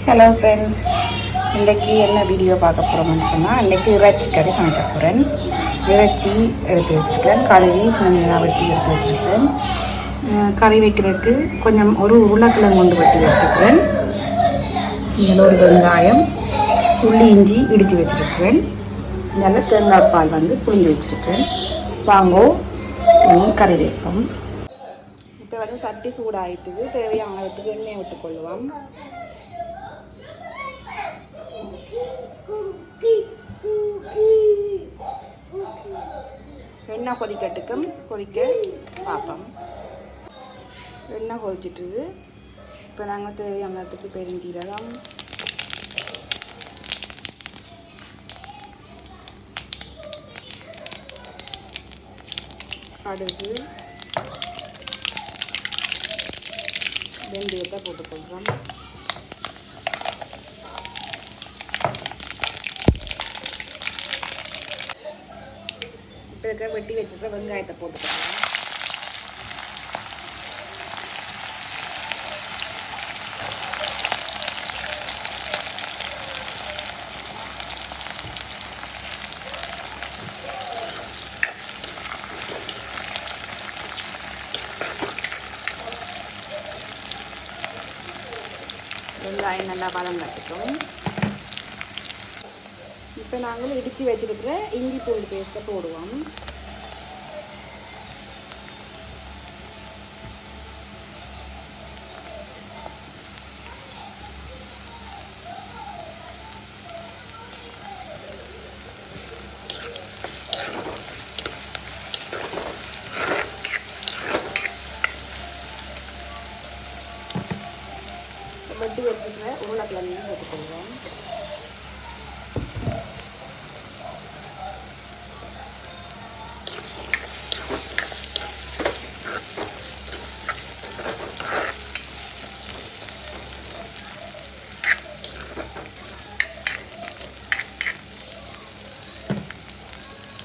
Hello friends, இன்றைக்கி என்ன video பார்க்க போகிறோம்னு சொன்னால், இன்றைக்கி இறைச்சி கறி சமைக்க போகிறேன். இறைச்சி எடுத்து வச்சுருக்கேன், கழுவி சின்ன வெட்டி எடுத்து வச்சுருக்கேன். கறி வைக்கிறதுக்கு கொஞ்சம் ஒரு உருளைக்கிழங்கு கொண்டு வெட்டி வச்சுருக்கேன். இதில் ஒரு வெங்காயம், உள்ளி, இஞ்சி இடித்து வச்சுருக்கேன். நல்ல தேங்காய் பால் புழிஞ்சு வச்சுருக்கேன். வாங்கோ கறி வைப்போம். இப்போ சட்டி சூடாகிட்டுது. தேவையான அளவுக்கு எண்ணெயை விட்டுக்கொள்ளுவோம். எண்ணெய் கொதிக்கட்டுக்கும் கொதிக்க பார்ப்போம். எண்ணெய் கொதிச்சிட்டுது. இப்போ நாங்கள் தேவையான இடத்துக்கு பெருஞ்சீரகம், கடுகு, வெந்தயத்தை போட்டுக்கொள்கிறோம். இப்போ வெட்டி வச்சுருக்க வெங்காயத்தை போட்டுக்கலாம். வெங்காயம் நல்லா பழம் கட்டுக்கும். இப்போ நாங்கள் இடித்து வச்சுருக்கிற இஞ்சி பூண்டு பேஸ்ட்டை போடுவோம். வெட்டி வச்சுருக்கிற உருளைக்கிழங்கையும் போட்டுக்கொள்வோம்.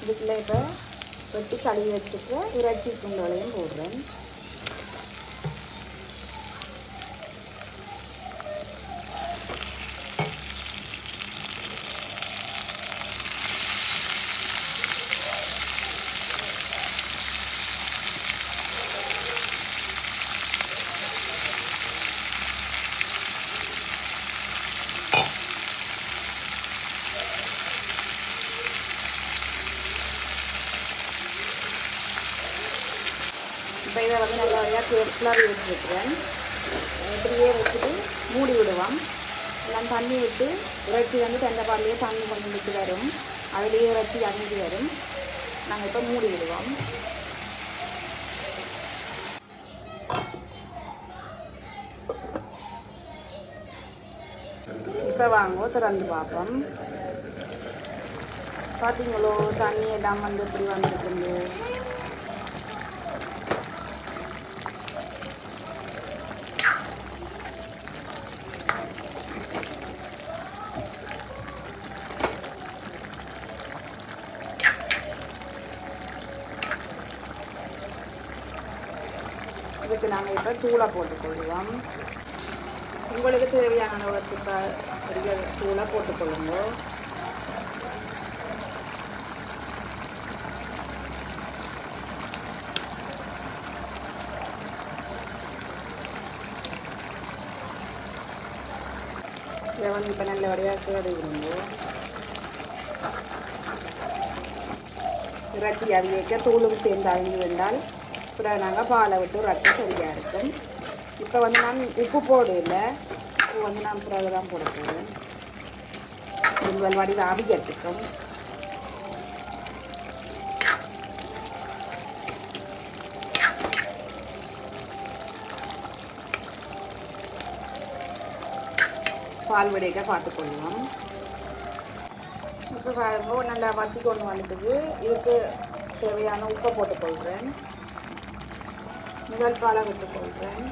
இதுக்குள்ள இப்போ வெட்டி கழுவி வச்சுட்டு இறைச்சி துண்டுகளையும் போடுறேன். இப்போ இதை நல்லபடியாக கிளறி வச்சுருக்கிறேன். இப்படியே வச்சுட்டு மூடி விடுவோம். எல்லாம் தண்ணி விட்டு இறைச்சி தெண்டை பால்லையே தண்ணி கொஞ்சம் விட்டு வரும். அதுலேயே இறைச்சி அணிஞ்சு வரும். நாங்கள் இப்போ மூடி விடுவோம். இப்போ வாங்க திறந்து பார்ப்போம். பார்த்தீங்களோ தண்ணி எல்லாம் இப்படி வந்துருக்கு. இதுக்கு நாங்கள் இப்போ தூளை போட்டுக்கொள்வோம். உங்களுக்கு தேவையான அளவுக்கு பெரிய தூளை போட்டுக்கொள்ளுங்க. இதை இப்போ நல்லபடியாக சேருங்க. இறைச்சி அவியக்க தூளும் சேர்ந்து அவிஞ்சு வேண்டால் அப்புறம் நாங்கள் பாலை விட்டு ரத்தம் சரியாக இருக்கும். இப்போ நான் உப்பு போடல. உப்பு நான் பிறகு தான் போட போகிறேன். உங்கள் வடிவில் அவிக்கிறதுக்கும். பால் விடைக்க பார்த்துக்கொள்ளலாம். இப்போ பாருங்க நல்லா வத்தி கொண்டு வந்துட்டு இதுக்கு தேவையான உப்பை போட்டுக்கொள்கிறேன். முதல் பாலை விட்டுக்கொள்கிறேன்.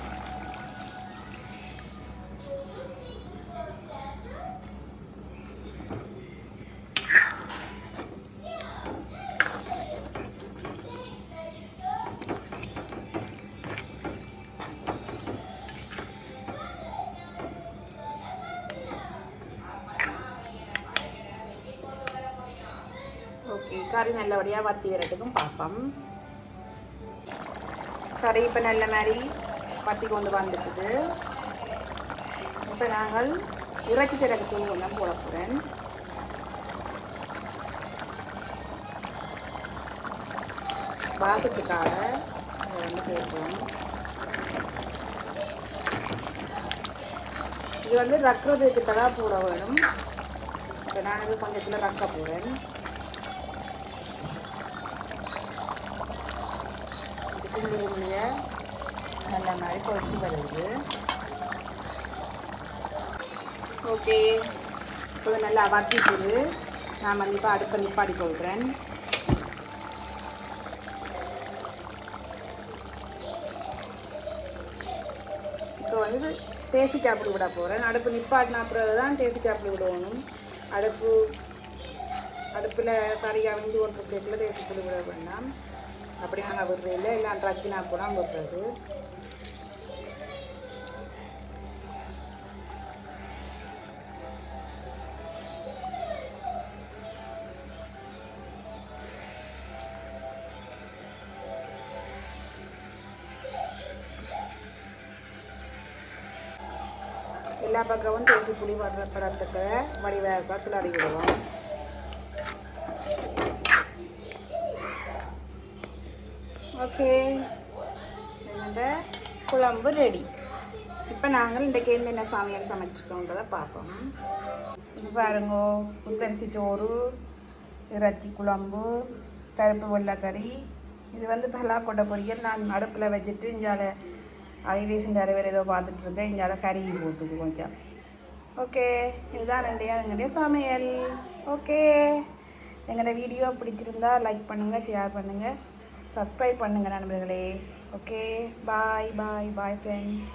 கறி நல்லபடியாக வத்தி வரட்டுக்கும் பார்ப்போம். கறி இப்போ நல்ல மாதிரி வத்தி கொண்டு வந்துட்டுது. இப்போ நாங்கள் இறைச்சி சிறகு தூள் ஒன்றும் போட போகிறேன். வாசத்துக்காக வந்து போடுறோம். இது வந்து ரக்கிறதுக்கு தான் போட வேணும். இப்போ நான் இது கொஞ்சத்தில் ரக்க போகிறேன். இதுக்குள்ளே நல்ல மாதிரி பொறிச்சு வருது. ஓகே, இப்போ நல்லா வத்திக்குது. நான் வந்து இப்போ அடுப்பை நிப்பாடி கொள்கிறேன். இப்போ வந்து தேசி சாப்பிட்டு விட போகிறேன். அடுப்பு நிப்பாட்டின அப்புறம் தான் தேசி சாப்பிட்டு விடணும். அடுப்பில் கறியாக விஞ்சி ஒன்று பிள்ளைக்குள்ள தேசி புளி விட வேண்டாம். அப்படி நாங்கள் விடுறது இல்லை, எல்லாம் ட்ரக்கினா போனால் விடுறது. எல்லா பக்கமும் தேசி புளி படத்துக்கு வடிவாக கிளறி விடுவோம். ஓகே, என்னோட குழம்பு ரெடி. இப்போ நாங்கள் இன்றைக்கு என்னென்ன சமையல் சமைச்சிருக்கோன்றதை பார்ப்போம். இது பாருங்க, புத்தரிசி சோறு, இறைச்சி குழம்பு, பருப்பு வெள்ளைக்கறி. இது வந்து பலாக்கொட்டை பொரியல். நான் அடுப்பில் வச்சுட்டு இஞ்சால ஐவேசின் வேறு ஏதோ பார்த்துட்ருக்கேன். இங்கால கறி போட்டுது கொஞ்சம். ஓகே, இதுதான் எங்களுடைய சமையல். ஓகே, எங்களோட வீடியோ பிடிச்சிருந்தா லைக் பண்ணுங்கள், ஷேர் பண்ணுங்கள், சப்ஸ்கிரைப் பண்ணுங்கள் நண்பர்களே. ஓகே, பாய் பாய் பாய் ஃப்ரெண்ட்ஸ்.